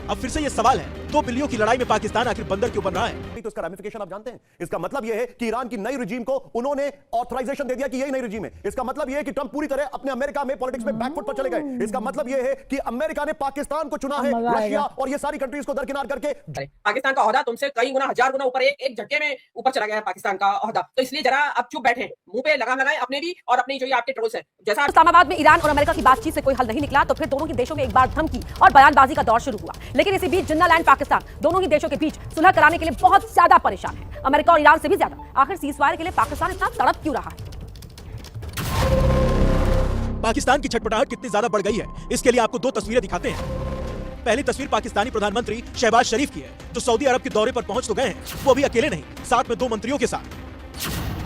अब फिर से ये सवाल है, 2 बिल्लियों की लड़ाई में पाकिस्तान आखिर बंदर क्यों बन रहा है? तो इसका रैमिफिकेशन आप जानते हैं? इसका मतलब यह है कि ईरान की नई रिजीम को उन्होंने ऑथराइजेशन दे दिया कि यही नई रिजीम है। इसका मतलब यह है कि ट्रंप पूरी तरह अपने अमेरिका में पॉलिटिक्स में बैकफुट पर चले गए। इसका मतलब यह है कि अमेरिका ने पाकिस्तान को चुना है, रशिया और ये सारी कंट्रीज को दरकिनार करके। पाकिस्तान का ओहदा तुमसे कई गुना, 1000 गुना ऊपर एक झटके में ऊपर चला गया है पाकिस्तान का ओहदा। तो इसलिए जरा अब चुप बैठे, मुंह पे लगाम लगाएं अपने भी और अपनी जो ये आपके ट्रोल्स है। जैसा इस्लामाबाद में ईरान और अमेरिका की बातचीत से कोई हल नहीं निकला तो फिर दोनों ही देशों में एक बार धमकी और बयानबाजी का दौर शुरू हुआ। लेकिन इसी बीच जिन्नालैंड पाकिस्तान दोनों ही देशों के बीच सुलह कराने के लिए बहुत ज्यादा परेशान है, अमेरिका और ईरान से भी ज्यादा। आखिर सीजफायर के लिए पाकिस्तान इतना तड़प क्यों रहा है? पाकिस्तान की छटपटाहट कितनी ज्यादा बढ़ गई है, इसके लिए आपको 2 तस्वीरें दिखाते हैं। पहली तस्वीर पाकिस्तानी प्रधानमंत्री शहबाज शरीफ की है, जो सऊदी अरब के दौरे पर पहुंच तो गए हैं, वो अभी अकेले नहीं, साथ में 2 मंत्रियों के साथ।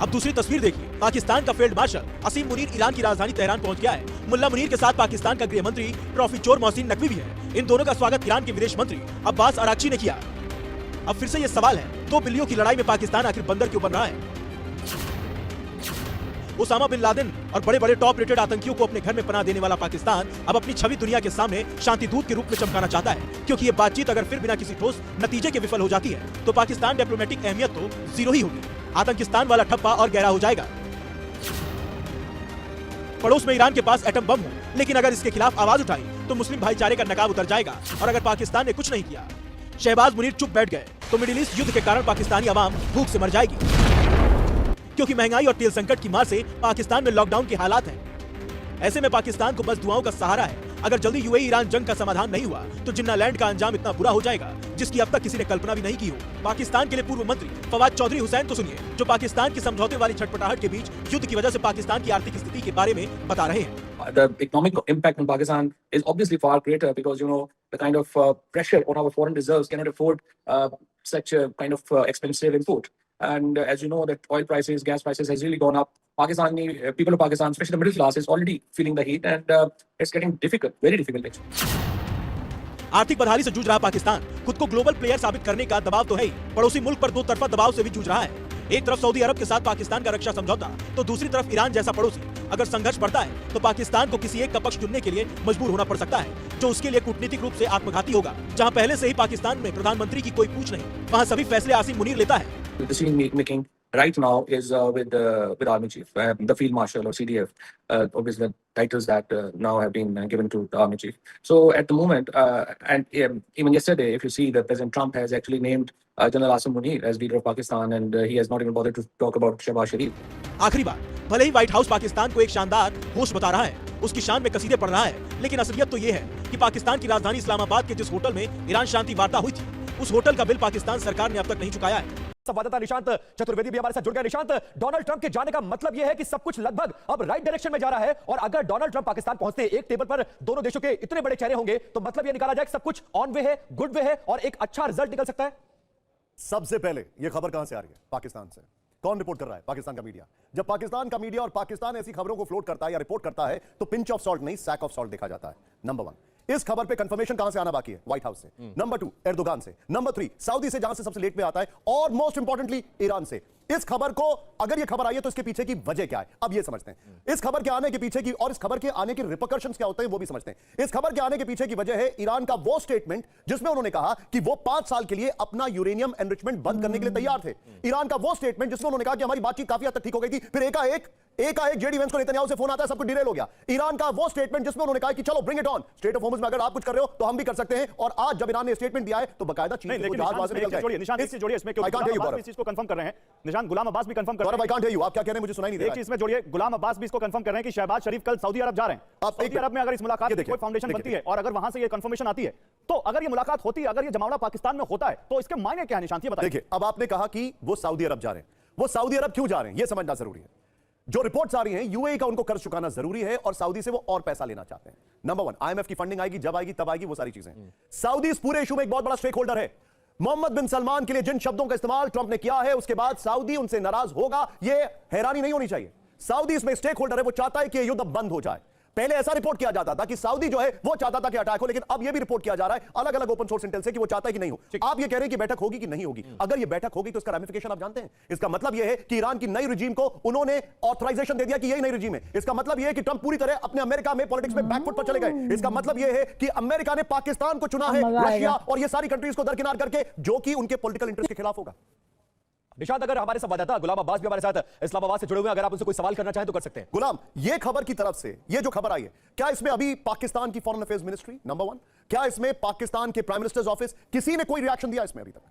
अब दूसरी तस्वीर देखिए, पाकिस्तान का फील्ड मार्शल असीम मुनीर ईरान की राजधानी तेहरान पहुंच गया है। मुल्ला मुनीर के साथ पाकिस्तान का गृह मंत्री प्रोफेसर मोहसिन नकवी भी है। इन दोनों का स्वागत ईरान के विदेश मंत्री अब्बास अराक्ची ने किया। अब फिर से ये सवाल है, 2 बिल्लियों की लड़ाई में पाकिस्तान आखिर बंदर क्यों बन रहा है? ओसामा बिन लादेन और बड़े बड़े टॉप रेटेड आतंकियों को अपने घर में पनाह देने वाला पाकिस्तान अब अपनी छवि दुनिया के सामने शांति दूत के रूप में चमकाना चाहता है, क्योंकि ये बातचीत अगर फिर बिना किसी ठोस नतीजे के विफल हो जाती है तो पाकिस्तान डिप्लोमेटिक अहमियत तो 0 ही होगी। आतंकिस्तान वाला ठप्पा और गहरा हो जाएगा। पड़ोस में ईरान के पास एटम बम हो, लेकिन अगर इसके खिलाफ आवाज उठाई तो मुस्लिम भाईचारे का नकाब उतर जाएगा। और अगर पाकिस्तान ने कुछ नहीं किया, शहबाज मुनीर चुप बैठ गए, तो मिडिल ईस्ट युद्ध के कारण पाकिस्तानी आवाम भूख से मर जाएगी, क्योंकि महंगाई और तेल संकट की मार से पाकिस्तान में लॉकडाउन के हालात हैं। ऐसे में पाकिस्तान को बस दुआओं का सहारा है। अगर जल्दी यूएई ईरान जंग का समाधान नहीं हुआ तो जिन्नालैंड का अंजाम इतना बुरा हो जाएगा जिसकी अब तक किसी ने कल्पना भी नहीं की हो। पाकिस्तान के लिए पूर्व मंत्री फवाद चौधरी हुसैन तो सुनिए, जो पाकिस्तान की समझौते वाली छटपटाहट के बीच युद्ध की वजह से पाकिस्तान की आर्थिक स्थिति के बारे में बता रहे हैं। The economic impact on Pakistan is obviously far greater because the kind of pressure on our foreign reserves cannot afford such a kind of expensive import. And as you know, that oil prices, gas prices has really gone up. Pakistani people of Pakistan, especially the middle class, is already feeling the heat, and it's getting difficult, very difficult actually. आर्थिक बदहाली से जूझ रहा पाकिस्तान खुद को global player साबित करने का दबाव तो है ही, पड़ोसी मुल्क पर 2 तरफा दबाव से भी जूझ रहा है। एक तरफ सऊदी अरब के साथ पाकिस्तान का रक्षा समझौता, तो दूसरी तरफ ईरान जैसा पड़ोसी। अगर संघर्ष बढ़ता है तो पाकिस्तान को किसी एक का पक्ष चुनने के लिए मजबूर होना पड़ सकता है, जो उसके लिए कूटनीतिक रूप से आत्मघाती होगा। जहां पहले से ही पाकिस्तान में प्रधानमंत्री की कोई पूछ नहीं, वहां सभी फैसले आसिम मुनीर लेता है। The decision making right now is with Army Chief, the Field Marshal or CDF, obviously the titles that now have been given to the Army Chief. So at the moment, and even yesterday, if you see that President Trump has actually named General Asim Munir as leader of Pakistan, and he has not even bothered to talk about Shehbaz Sharif. आखिरी बार, भले ही white house Pakistan को एक शानदार host बता रहा है, उसकी शान में कसीदे पढ़ रहा है, लेकिन असलियत तो ये है कि पाकिस्तान की राजधानी इस्लामाबाद के जिस होटल में ईरान शांति वार्ता हुई थी, उस होटल का बिल पाकिस्तान सरकार ने अब तक नहीं चुकाया है। संवाददाता निशांत चतुर्वेदी भी हमारे साथ जुड़ गए। निशांत, डोनाल्ड ट्रंप के जाने का मतलब यह है कि सब कुछ लगभग अब राइट डायरेक्शन में जा रहा है, और अगर डोनाल्ड ट्रंप पाकिस्तान पहुंचते एक टेबल पर दोनों देशों के इतने बड़े चेहरे होंगे तो मतलब यह निकाला जाए कि सब कुछ ऑन वे है, गुड वे है और एक अच्छा रिजल्ट निकल सकता है। सबसे पहले यह खबर कहां से आ रही है? पाकिस्तान से। कौन रिपोर्ट कर रहा है? पाकिस्तान का मीडिया। जब पाकिस्तान का मीडिया और पाकिस्तान ऐसी खबरों को फ्लोट करता है या रिपोर्ट करता है तो पिंच ऑफ सॉल्ट नहीं, सैक ऑफ सॉल्ट देखा जाता है। नंबर 1, इस खबर पे कंफर्मेशन कहां से आना बाकी है? व्हाइट हाउस से। नंबर 2, एर्दोगान से। नंबर 3, सऊदी से, जहां से सबसे लेट में आता है, और मोस्ट इंपॉर्टेंटली ईरान से। इस खबर को, अगर यह खबर आई है तो इसके पीछे की वजह क्या है, अब यह समझते हैं। इस खबर के आने के पीछे की, और इस खबर के आने के रिपरकशंस क्या होते हैं वो भी समझते हैं। इस खबर के आने के पीछे की वजह है ईरान का वो स्टेटमेंट जिसमें उन्होंने कहा कि वो 5 साल के लिए अपना यूरेनियम एनरिचमेंट बंद करने के लिए तैयार थे। ईरान का वो स्टेटमेंट जिसमें उन्होंने कहा कि हमारी बातचीत काफी हद तक ठीक हो गई थी, फिर एकाएक जेडी वेंस को नेतन्याहू से फोन आता है, सब कुछ डिरेल हो गया। ईरान का वो स्टेटमेंट जिसमें उन्होंने कहा कि चलो bring it on, state of Hormuz में अगर आप कुछ कर रहे हो तो हम भी कर सकते हैं, और आज जब ईरान ने स्टेटमेंट दिया है तो बकायदा चीन को जहाज वहां से निकल गए। निशान इससे जोड़िए, इसमें क्योंकि गुलाम अब्बास भी इस चीज को कंफर्म कर रहे हैं। निशान, गुलाम अब्बास भी कंफर्म कर रहे हैं। आई कांट हियर यू, आप क्या कह रहे हैं मुझे सुनाई नहीं दे रहा है। एक चीज में जोड़िए, गुलाम अब्बास भी इसको कंफर्म कर रहे हैं कि शहबाज शरीफ कल सऊदी अरब जा रहे हैं। सऊदी अरब में अगर इस मुलाकात की कोई फाउंडेशन बनती है और अगर वहां से ये कंफर्मेशन आती है तो अगर ये मुलाकात होती है, अगर ये जमावड़ा पाकिस्तान में होता है तो इसके मायने क्या है? निशान, ये बताइए। देखिए, अब आपने कहा कि वो सऊदी अरब जा रहे हैं, वो सऊदी अरब क्यों जा रहे हैं ये समझना जरूरी है। जो रिपोर्ट्स आ रही हैं, यूएई का उनको कर्ज चुकाना जरूरी है और सऊदी से वो और पैसा लेना चाहते हैं। नंबर 1, आईएमएफ की फंडिंग आएगी, जब आएगी तब आएगी, वो सारी चीजें। सऊदी इस पूरे इशू में एक बहुत बड़ा स्टेक होल्डर है। मोहम्मद बिन सलमान के लिए जिन शब्दों का इस्तेमाल ट्रंप ने किया है, उसके बाद सऊदी उनसे नाराज होगा, यह हैरानी नहीं होनी चाहिए। सऊदी इसमें स्टेक होल्डर है, वो चाहता है कि यह युद्ध बंद हो जाए। पहले ऐसा रिपोर्ट किया जाता था कि सऊदी जो है वो चाहता था कि अटैक हो, लेकिन अब यह भी रिपोर्ट किया जा रहा है अलग अलग ओपन सोर्स इंटेल से कि वो चाहता है कि नहीं हो। आप ये कह रहे हैं कि बैठक होगी कि नहीं होगी। अगर ये बैठक होगी तो इसका रैमिफिकेशन आप जानते हैं। इसका मतलब यह है कि ईरान की नई रिजीम को उन्होंने ऑथराइजेशन दे दिया कि यही नई रिजीम है। इसका मतलब यह है कि ट्रंप पूरी तरह अपने अमेरिका में पॉलिटिक्स में बैकफुट पर चले गए। इसका मतलब यह है कि अमेरिका ने पाकिस्तान को चुना है, रशिया और ये सारी कंट्रीज को दरकिनार करके, जो कि उनके पॉलिटिकल इंटरेस्ट के खिलाफ होगा। निशांत, अगर हमारे संवाददाता गुलाम अब्बास भी हमारे साथ इस्लामाबाद से जुड़े हुए हैं, अगर आप उनसे कोई सवाल करना चाहें तो कर सकते हैं। गुलाम, ये खबर की तरफ से ये जो खबर आई है, क्या इसमें अभी पाकिस्तान की फॉरेन अफेयर्स मिनिस्ट्री नंबर 1, क्या इसमें पाकिस्तान के प्राइम मिनिस्टर्स ऑफिस, किसी ने कोई रिएक्शन दिया इसमें अभी तक?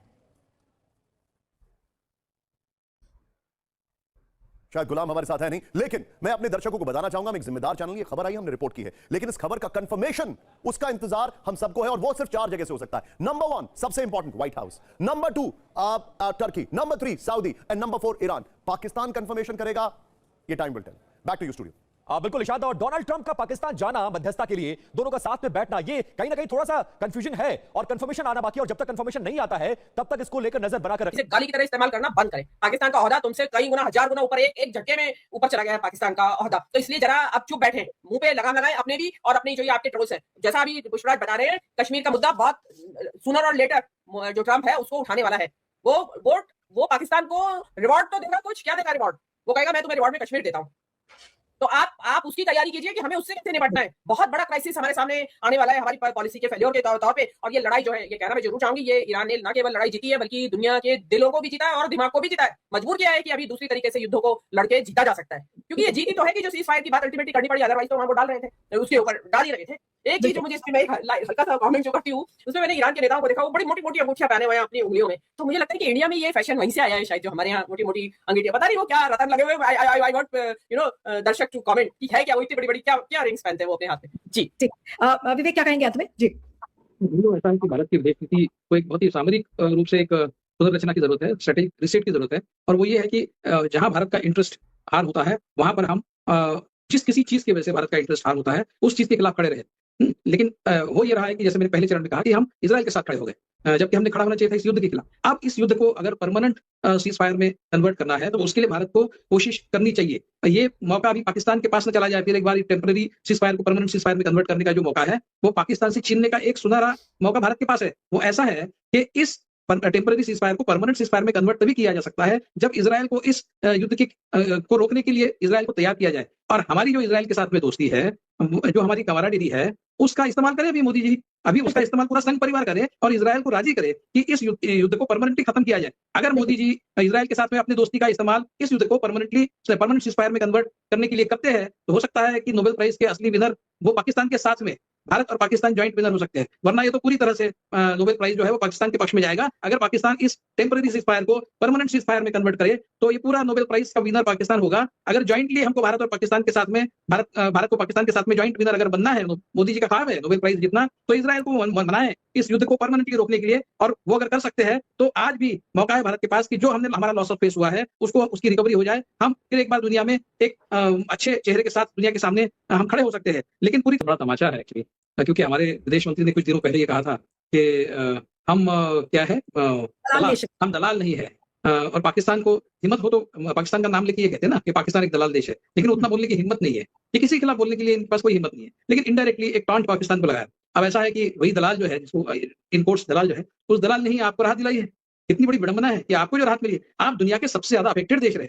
शायद गुलाम हमारे साथ है नहीं, लेकिन मैं अपने दर्शकों को बताना चाहूंगा, मैं एक जिम्मेदार चैनल, ये खबर आई हमने रिपोर्ट की है, लेकिन इस खबर का कंफर्मेशन, उसका इंतजार हम सबको है, और वो सिर्फ 4 जगह से हो सकता है। नंबर 1 सबसे important White House, number 2 Turkey, number 3 Saudi and number 4 Iran. Pakistan confirmation करेगा, ये time will tell. Back to you studio. बिल्कुल निशांत, और डोनाल्ड ट्रंप का पाकिस्तान जाना मध्यस्थता के लिए, दोनों का साथ में बैठना, ये कहीं ना कहीं थोड़ा सा कंफ्यूजन है और कंफर्मेशन आना बाकी है, और जब तक कंफर्मेशन नहीं आता है तब तक इसको लेकर नजर बनाकर इसे गाली की तरह इस्तेमाल करना बंद करें। पाकिस्तान का ओहदा तुमसे कई गुना, 1000 गुना ऊपर एक झटके में ऊपर चला गया है पाकिस्तान का ओहदा। तो इसलिए जरा अब चुप बैठे, मुंह पे लगाम लगाएं अपने भी और अपने जो ये आपके ट्रोल्स हैं। जैसा अभी पुष्पराज बता रहे हैं, कश्मीर का मुद्दा बहुत सूनर और लेटर जो ट्रंप है उसको उठाने वाला है। वो पाकिस्तान को रिवॉर्ड तो देगा, कुछ क्या देगा रिवॉर्ड, वो कहेगा मैं तुम्हें रिवॉर्ड में कश्मीर देता हूं। तो आप उसकी तैयारी कीजिए कि हमें उससे कैसे निपटना है। बहुत बड़ा क्राइसिस हमारे सामने आने वाला है हमारी पॉलिसी के फेलियर के तौर पे। और ये लड़ाई जो है, ये कहना मैं जरूर चाहूंगी, ये ईरान ने न केवल लड़ाई जीती है बल्कि दुनिया के दिलों को भी जीता है और दिमाग को भी जीता है। मजबूर किया है कि अभी दूसरी तरीके से युद्धों को लड़के जीता जा सकता है, क्योंकि ये जीती तो है कि जो सीज फायर की बात अल्टीमेटली करनी पड़ी, अदरवाइज तो वहां वो डाल रहे थे, उसके ऊपर डाल ही रहे थे। एक चीज जो मुझे इसमें हल्का सा कमेंट जो करती हूँ, उसमें मैंने ईरान के नेताओं को देखा, वो बड़ी मोटी मोटी अंगूठियां पहने हुए हैं अपनी उंगलियों में। तो मुझे लगता है कि इंडिया में ये फैशन वहीं से आया है शायद, जो हमारे यहाँ मोटी मोटी अंगूठियां, पता नहीं वो क्या रतन लगे हुए। आई वांट दर्शक टू कमेंट कि है क्या वो इतनी बड़ी बड़ी क्या रिंग्स पहनते हैं वो अपने हाथ में। जी ठीक, विवेक क्या कहेंगे आप में? जी, ऐसा है कि भारत की विदेश नीति को एक बहुत ही सामरिक रूप से एक पुनर्रचना की जरूरत है, स्ट्रेटेजिक रिसेट की जरूरत है। और वो ये है कि जहां भारत का इंटरेस्ट हार होता है, वहां पर हम जिस किसी चीज की वजह से भारत का इंटरेस्ट हार होता है, उस चीज के खिलाफ खड़े रहे। लेकिन हो ये रहा है कि जैसे मैंने पहले चरण में कहा कि हम इजराइल के साथ खड़े हो गए, जबकि हमने खड़ा होना चाहिए था इस युद्ध के खिलाफ। अब इस युद्ध को अगर परमानेंट सीज फायर में कन्वर्ट करना है तो उसके लिए भारत को कोशिश करनी चाहिए। ये मौका अभी पाकिस्तान के पास न चला जाए, फिर एक बार टेम्पररी सीज फायर को परमानेंट सीज फायर में कन्वर्ट करने का जो मौका है, वो पाकिस्तान से छीनने का एक सुनहरा मौका भारत के पास है। वो ऐसा है कि इस टेम्पररी सीज फायर को परमानेंट सीज फायर में कन्वर्ट तभी किया जा सकता है जब इजराइल को इस युद्ध के को रोकने के लिए इजराइल को तैयार किया जाए। और हमारी जो इजराइल के साथ में दोस्ती है, जो हमारी कमाराडेरी है, उसका इस्तेमाल करें अभी मोदी जी, अभी उसका इस्तेमाल पूरा संघ परिवार करे और इजराइल को राजी करे कि इस युद्ध को परमानेंटली खत्म किया जाए। अगर मोदी जी इजराइल के साथ में अपनी दोस्ती का इस्तेमाल इस युद्ध को परमानेंट सीज फायर में कन्वर्ट करने के लिए करते हैं, तो हो सकता है कि नोबेल प्राइज के असली विनर वो पाकिस्तान के साथ में भारत और पाकिस्तान ज्वाइंट विनर हो सकते हैं। वरना ये तो पूरी तरह से नोबेल प्राइज जो है वो पाकिस्तान के पक्ष में जाएगा। अगर पाकिस्तान इस टेम्पररी सीज फायर को परमानेंट सीज फायर में कन्वर्ट करे तो ये पूरा नोबेल प्राइज का विनर पाकिस्तान होगा। अगर ज्वाइंटली हमको भारत और पाकिस्तान के साथ में भारत को पाकिस्तान के साथ में ज्वाइंट विनर अगर बनना है, मोदी जी का ख्वाब है नोबेल प्राइज जीतना, तो इजराइल को बनाए इस युद्ध को परमानेंटली रोकने के लिए। और वो अगर कर सकते हैं तो आज भी मौका है भारत के पास कि जो हमने हमारा लॉस ऑफ फेस हुआ है उसको उसकी रिकवरी हो जाए, हम फिर एक बार दुनिया में एक अच्छे चेहरे के साथ दुनिया के सामने हम खड़े हो सकते हैं। लेकिन पूरी बड़ा तमाशा है एक्चुअली, क्योंकि हमारे विदेश मंत्री ने कुछ दिनों पहले ये कहा था कि हम क्या है, हम दलाल नहीं है। और पाकिस्तान को हिम्मत हो तो पाकिस्तान का नाम लेके ये कहते हैं ना कि पाकिस्तान एक दलाल देश है, लेकिन उतना बोलने की हिम्मत नहीं है, ये किसी के खिलाफ बोलने के लिए इनके पास कोई हिम्मत नहीं है। लेकिन इनडायरेक्टली एक टॉन्ट पाकिस्तान को लगाया। अब ऐसा है कि वही दलाल जो है, जिसको इन कोर्ट्स दलाल जो है, उस दलाल ने ही आपको राहत दिलाई है। कितनी बड़ी विडंबना है कि आपको जो राहत मिली, आप दुनिया के सबसे ज्यादा अफेक्टेड देश रहे।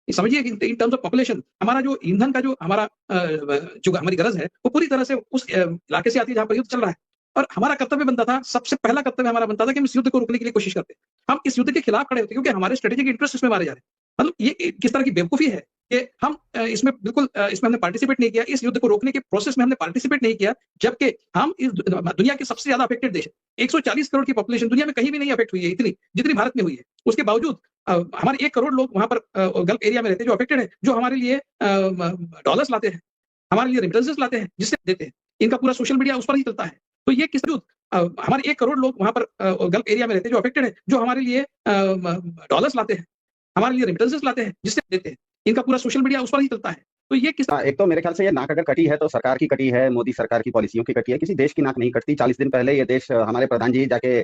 समझिए इन टर्म्स ऑफ पॉपुलेशन, हमारा जो ईंधन का जो हमारी गरज है वो पूरी तरह से उस इलाके से आती है जहां पर युद्ध चल रहा है। और हमारा कर्तव्य बनता था, सबसे पहला कर्तव्य हमारा बनता था कि हम इस युद्ध को रोकने के लिए कोशिश करते। हम इस युद्ध के खिलाफ खड़े होते क्योंकि हमारे स्ट्रेटेजिक इंटरेस्ट इसमें मारे जा रहे हैं। मतलब ये किस तरह की बेवकूफी है कि हम इसमें बिल्कुल इसमें हमने पार्टिसिपेट नहीं किया, इस युद्ध को रोकने के प्रोसेस में हमने पार्टिसिपेट नहीं किया, जबकि हम इस दुनिया के सबसे ज्यादा अफेक्टेड देश है। 140 करोड़ की पॉपुलेशन दुनिया में कहीं भी नहीं अफेक्ट हुई है इतनी जितनी भारत में हुई है। उसके बावजूद हमारे 1 करोड़ लोग वहां पर गल्फ एरिया में रहते हैं जो अफेक्टेड है, जो हमारे लिए डॉलर्स लाते हैं, हमारे लिए रेमिटेंसेस लाते हैं, जिससे देते हैं। इनका पूरा सोशल मीडिया उस पर ही चलता है। तो ये किस हमारे 1 करोड़ लोग वहां पर गल्फ एरिया में रहते हैं जो अफेक्टेड है, जो हमारे लिए डॉलर्स लाते हैं, हमारे लिए रेमिटेंसेस लाते हैं, जिससे देते हैं। इनका पूरा सोशल मीडिया उस पर ही चलता है। तो ये किस एक तो मेरे ख्याल से ये नाक अगर कटी है तो सरकार की कटी है, मोदी सरकार की पॉलिसियों की कटी है, किसी देश की नाक नहीं कटती। 40 दिन पहले ये देश हमारे प्रधान जी जाके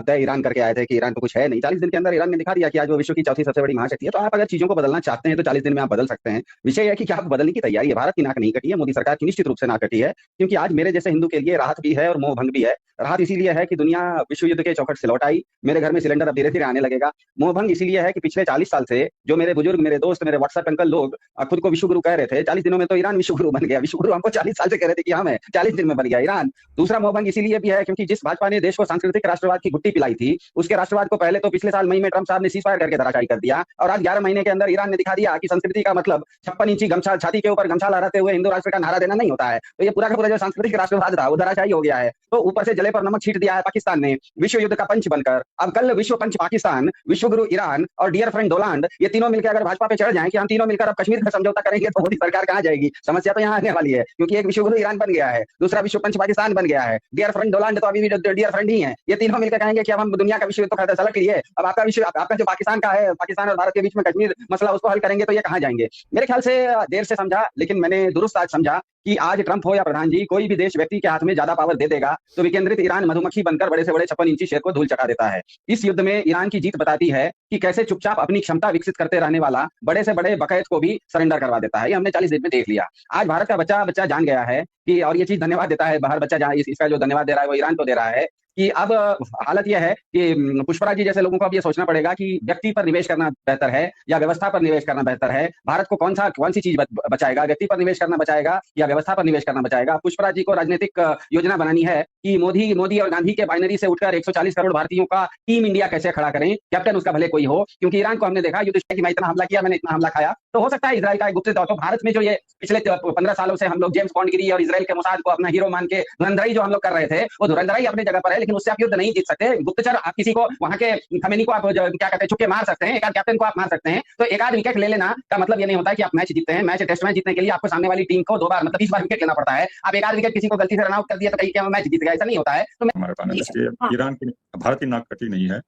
तय ईरान करके आए थे कि ईरान को कुछ है नहीं। 40 दिन के अंदर ईरान ने दिखा दिया कि आज वो विश्व की चौथी सबसे बड़ी महाशक्ति है। तो आप अगर चीजों को बदलना चाहते हैं तो 40 दिन में आप बदल सकते हैं। विषय यह है कि क्या आप बदलने की तैयारी है। भारत की नाक नहीं कटी है, मोदी सरकार की निश्चित रूप से नाक कटी है, क्योंकि आज मेरे जैसे हिंदू के लिए राहत भी है और मोह भंग भी है। राहत इसीलिए है कि दुनिया विश्व युद्ध के चौखट से लौट आई, मेरे घर में सिलेंडर अब धीरे धीरे आने लगेगा। मोह भंग इसीलिए है कि पिछले 40 साल से जो मेरे बुजुर्ग, मेरे दोस्त, मेरे व्हाट्सएप अंकल लोग खुद को विश्व गुरु कह रहे थे, 40 दिनों में तो ईरान विश्व गुरु बन गया। विश्व गुरु हमको 40 साल से कह रहे थे कि हम है, 40 दिन में बन गया ईरान। दूसरा मोह भंग इसीलिए भी है क्योंकि जिस भाजपा ने देश को सांस्कृतिक राष्ट्रवाद की गुट्टी पिलाई थी, उसके राष्ट्रवाद को पहले तो पिछले साल मई में ट्रंप साहब ने सीजफायर करके धराशायी कर दिया, और आज 11 महीने के अंदर ईरान ने दिखा दिया कि संस्कृति का मतलब 56 इंची गमछा, छाती के ऊपर गमछा लहराते हुए हिंदू राष्ट्र का नारा देना नहीं होता है। तो ये पूरा का पूरा जो सांस्कृतिक राष्ट्रवाद था वो धराशायी हो गया है। तो ऊपर से जले पर नमक छीट दिया है पाकिस्तान ने विश्व युद्ध का पंच बनकर। अब कल विश्व पंच पाकिस्तान, विश्व गुरु ईरान और डियर फ्रेंड डोनाल्ड, ये तीनों मिलकर अगर भाजपा पे चढ़ जाएं कि हम तीनों मिलकर अब कश्मीर का समझौता करेंगे, तो मोदी सरकार कहां जाएगी? समस्या तो यहाँ आने वाली है, क्योंकि एक विश्व गुरु ईरान बन गया है, दूसरा विश्व पंच पाकिस्तान बन गया है, डियर फ्रेंड डोनाल्ड तो अभी भी डियर फ्रेंड ही है। ये तीनों मिलकर कहेंगे कि अब हम दुनिया का विश्व युद्ध खाता सलट लिए, अब आपका विश्व, आपका जो पाकिस्तान का है, पाकिस्तान और भारत के बीच में कश्मीर मसला, उसको हल करेंगे, तो ये कहां जाएंगे? मेरे ख्याल से देर से समझा, लेकिन मैंने दुरुस्त आज समझा कि आज ट्रंप हो या प्रधान जी, कोई भी देश व्यक्ति के हाथ में ज्यादा पावर दे देगा तो विकेंद्रित ईरान मधुमक्खी बनकर बड़े से बड़े 56 इंची शेर को धूल चटा देता है। इस युद्ध में ईरान की जीत बताती है कि कैसे चुपचाप अपनी क्षमता विकसित करते रहने वाला बड़े से बड़े बकैत को भी सरेंडर करवा देता है। ये हमने 40 दिन में देख लिया। आज भारत का बच्चा जान गया है कि, और ये चीज धन्यवाद देता है बाहर बच्चा, इसका जो धन्यवाद दे रहा है वो ईरान को दे रहा है कि अब हालत यह है कि पुष्पराज जी जैसे लोगों को अब ये सोचना पड़ेगा कि व्यक्ति पर निवेश करना बेहतर है या व्यवस्था पर निवेश करना बेहतर है। भारत को कौन सी चीज बचाएगा, व्यक्ति पर निवेश करना बचाएगा या व्यवस्था पर निवेश करना बचाएगा? पुष्पराज जी को राजनीतिक योजना बनानी है कि मोदी और गांधी के बाइनरी से उठकर 140 करोड़ भारतीयों का टीम इंडिया कैसे खड़ा करें, कैप्टन उसका भले कोई हो। क्योंकि ईरान को हमने देखा युद्ध कि मैं इतना हमला किया, मैंने इतना हमला खाया, तो हो सकता है इजराइल का एक गुप्त तो भारत में जो ये पिछले 15 सालों से हम लोग जेम्स बॉन्डगिरी और इजराइल के मोसाद को अपना हीरो मान के धुरंधराई जो हम लोग कर रहे थे, वो धुरंधराई अपनी जगह पर है, लेकिन उससे आप युद्ध नहीं जीत सकते। गुप्तचर आप किसी को, वहां के खमेनी को आप क्या कहते हैं, छुपके मार सकते हैं, एक आध कैप्टन को आप मार सकते हैं। तो एक आध विकेट ले लेना का मतलब ये नहीं होता है कि आप मैच जीतते हैं। मैच, टेस्ट मैच जीतने के लिए आपको सामने वाली टीम को 2 बार मतलब 20 बार विकेट लेना पड़ता है। आप एक आध विकेट किसी को गलती से रन आउट कर दिया तो कहीं क्या मैच जीत गया, ऐसा नहीं होता है। तो हमारे पास ईरान की, भारत की नाक कटी नहीं है,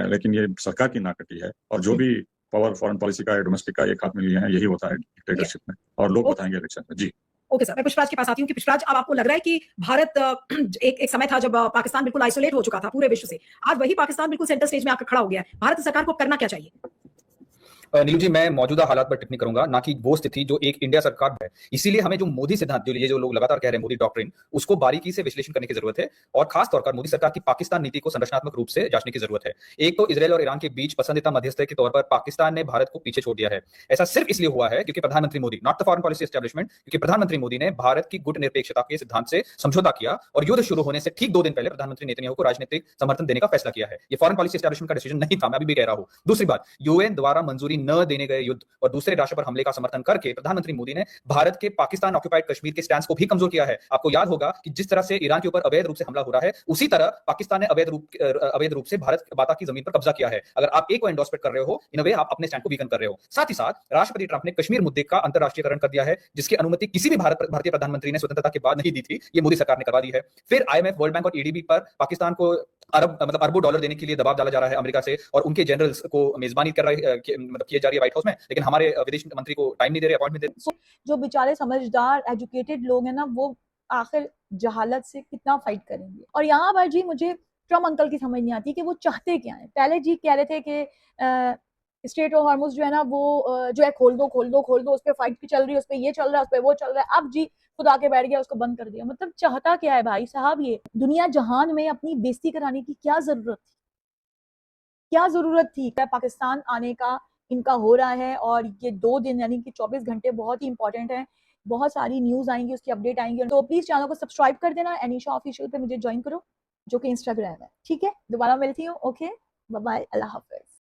लेकिन ये सरकार की नाक कटी है। और जो भी पावर फॉरेन पॉलिसी का, डोमेस्टिक का एक हाथ में लिए हैं, यही होता है डिक्टेटरशिप में, और लोग बताएंगे इलेक्शन में। जी ओके सर, मैं पुष्पराज के पास आती हूँ कि पुष्पराज, अब आपको लग रहा है कि भारत एक समय था जब पाकिस्तान बिल्कुल आइसोलेट हो चुका था पूरे विश्व से, आज वही पाकिस्तान बिल्कुल सेंटर स्टेज में आकर खड़ा हो गया है। भारत सरकार को करना क्या चाहिए? नीलू जी, मैं मौजूदा हालात पर टिप्पणी करूंगा, ना कि वो स्थिति जो एक इंडिया सरकार है। इसीलिए हमें जो मोदी सिद्धांत, जो लोग लगातार कह रहे हैं मोदी डॉक्ट्रिन, उसको बारीकी से विश्लेषण करने की जरूरत है, और खास तौर पर मोदी सरकार की पाकिस्तान नीति को संरचनात्मक रूप से जांचने की जरूरत है। एक तो इजराइल और ईरान के बीच पसंदीदा मध्यस्थ के तौर पर पाकिस्तान ने भारत को पीछे छोड़ दिया है। ऐसा सिर्फ इसलिए हुआ है क्योंकि प्रधानमंत्री Modi, not the foreign policy establishment, क्योंकि प्रधानमंत्री मोदी ने भारत की गुट निरपेक्षता के सिद्धांत से समझौता किया और युद्ध शुरू होने से ठीक 2 दिन पहले प्रधानमंत्री नेतन्याहू को राजनीतिक समर्थन देने का फैसला किया है। ये फॉरेन पॉलिसी एस्टैब्लिशमेंट का डिसीजन नहीं था, मैं अभी भी कह रहा हूं। दूसरी बात, यूएन द्वारा मंजूरी न देने गए और दूसरे राष्ट्र पर हमले का समर्थन करके प्रधानमंत्री मोदी ने भारत के पाकिस्तान ऑक्युपाइड कश्मीर के स्टैंड को भी कमजोर किया है। आपको याद होगा कि जिस तरह से ईरान के ऊपर अवैध रूप से हमला हो रहा है, उसी तरह पाकिस्तान ने अवैध रूप से भारत माता की जमीन पर कब्जा किया है। अगर आप एक को एंडोर्समेंट कर रहे हो, इन वे आप अपने स्टैंड को वीकन कर रहे हो। साथ ही साथ राष्ट्रपति ट्रंप ने कश्मीर मुद्दे का अंतरराष्ट्रीयकरण कर दिया है, जिसकी अनुमति किसी भी भारतीय प्रधानमंत्री ने स्वतंत्रता के बाद नहीं दी थी, ये मोदी सरकार ने करवा दी है। फिर IMF, वर्ल्ड बैंक और EDB पर पाकिस्तान को अरबों डॉलर देने के लिए दबाव डाला जा रहा है अमेरिका से, और उनके जनरल्स को मेजबानी कर रहे किए जा रही है व्हाइट हाउस में, लेकिन हमारे विदेश मंत्री को टाइम नहीं दे रहे, अपॉइंटमेंट दे रहे। जो बेचारे समझदार एजुकेटेड लोग हैं ना, वो आखिर जहालत से कितना फाइट करेंगे। और यहाँ पर जी मुझे ट्रम्प अंकल की समझ नहीं आती कि वो चाहते क्या है। पहले जी कह रहे थे कि स्ट्रेट ऑफ हॉर्मुज जो है ना, वो जो है खोल दो, उस पर फाइट भी चल रही है, उस पर ये चल रहा है, उस पर वो चल रहा है। अब जी खुद आके बैठ गया, उसको बंद कर दिया। मतलब चाहता क्या है भाई साहब? ये दुनिया जहान में अपनी बेइज्जती कराने की क्या जरूरत थी? पाकिस्तान आने का इनका हो रहा है, और ये 2 दिन यानी कि 24 घंटे बहुत ही इंपॉर्टेंट है। बहुत सारी न्यूज आएंगी, उसकी अपडेट आएंगी। तो प्लीज चैनल को सब्सक्राइब कर देना, एनीशा ऑफिशियल पे मुझे ज्वाइन करो, जो कि इंस्टाग्राम है। ठीक है, दोबारा मिलती हूँ। ओके, बाय बाय, अल्लाह हाफिज।